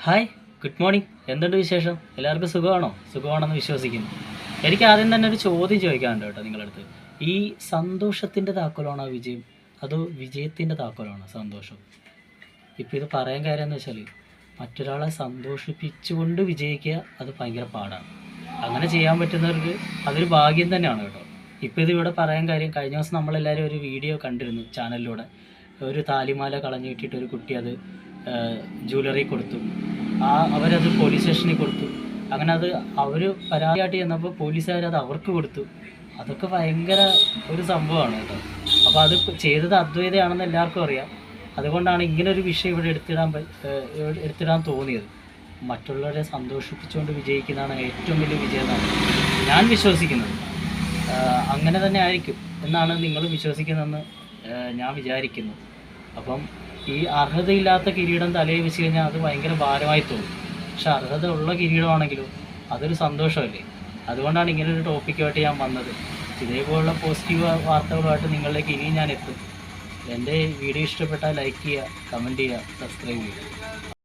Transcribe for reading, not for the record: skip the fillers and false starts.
Hi, good morning. എന്തുണ്ട് വിശേഷം? എല്ലാവർക്കും സുഖമാണോ? സുഖമാണെന്ന് വിശ്വസിക്കുന്നു. എനിക്ക് ആദ്യം തന്നെ ഒരു ചോദ്യം ചോദിക്കാനുണ്ട് കേട്ടോ നിങ്ങളടുത്ത്. ഈ സന്തോഷത്തിൻ്റെ താക്കോലാണോ വിജയം, അതോ വിജയത്തിൻ്റെ താക്കോലാണോ സന്തോഷം? ഇപ്പോൾ ഇത് പറയാൻ കാര്യം എന്ന് വെച്ചാൽ, മറ്റൊരാളെ സന്തോഷിപ്പിച്ചുകൊണ്ട് വിജയിക്കുക അത് ഭയങ്കര പാടാണ്. അങ്ങനെ ചെയ്യാൻ പറ്റുന്നവർക്ക് അതൊരു ഭാഗ്യം തന്നെയാണ് കേട്ടോ. ഇപ്പോൾ ഇത് ഇവിടെ പറയാൻ കാര്യം, കഴിഞ്ഞ ദിവസം നമ്മളെല്ലാവരും ഒരു വീഡിയോ കണ്ടിരുന്നു ചാനലിലൂടെ. ഒരു താലിമാല കളഞ്ഞു കിട്ടിയിട്ട് ഒരു കുട്ടി അത് ജ്വല്ലറി കൊടുത്തു. അവരത് പോലീസ് സ്റ്റേഷനിൽ കൊടുത്തു. അങ്ങനെ അത് അവർ പരാതിയായിട്ട് ചെന്നപ്പോൾ പോലീസുകാരത് അവർക്ക് കൊടുത്തു. അതൊക്കെ ഭയങ്കര ഒരു സംഭവമാണ് കേട്ടോ. അപ്പോൾ അത് ചെയ്തത് അദ്വൈതയാണെന്ന് എല്ലാവർക്കും അറിയാം. അതുകൊണ്ടാണ് ഇങ്ങനൊരു വിഷയം ഇവിടെ എടുത്തിടാൻ തോന്നിയത്. മറ്റുള്ളവരെ സന്തോഷിപ്പിച്ചുകൊണ്ട് വിജയിക്കുന്നതാണ് ഏറ്റവും വലിയ വിജയം എന്നാണ് ഞാൻ വിശ്വസിക്കുന്നത്. അങ്ങനെ തന്നെ ആയിരിക്കും എന്നാണ് നിങ്ങൾ വിശ്വസിക്കുന്നതെന്ന് ഞാൻ വിചാരിക്കുന്നു. അപ്പം ഈ അർഹതയില്ലാത്ത കിരീടം തലയിൽ വെച്ച് കഴിഞ്ഞാൽ അത് ഭയങ്കര ഭാരമായി തോന്നും. പക്ഷെ അർഹത ഉള്ള കിരീടമാണെങ്കിലും അതൊരു സന്തോഷമല്ലേ. അതുകൊണ്ടാണ് ഇങ്ങനൊരു ടോപ്പിക്കുമായിട്ട് ഞാൻ വന്നത്. ഇതേപോലുള്ള പോസിറ്റീവ് വാർത്തകളുമായിട്ട് നിങ്ങളിലേക്ക് ഇനിയും ഞാൻ എത്തും. എൻ്റെ വീഡിയോ ഇഷ്ടപ്പെട്ടാൽ ലൈക്ക് ചെയ്യുക, കമൻറ്റ് ചെയ്യുക, സബ്സ്ക്രൈബ് ചെയ്യുക.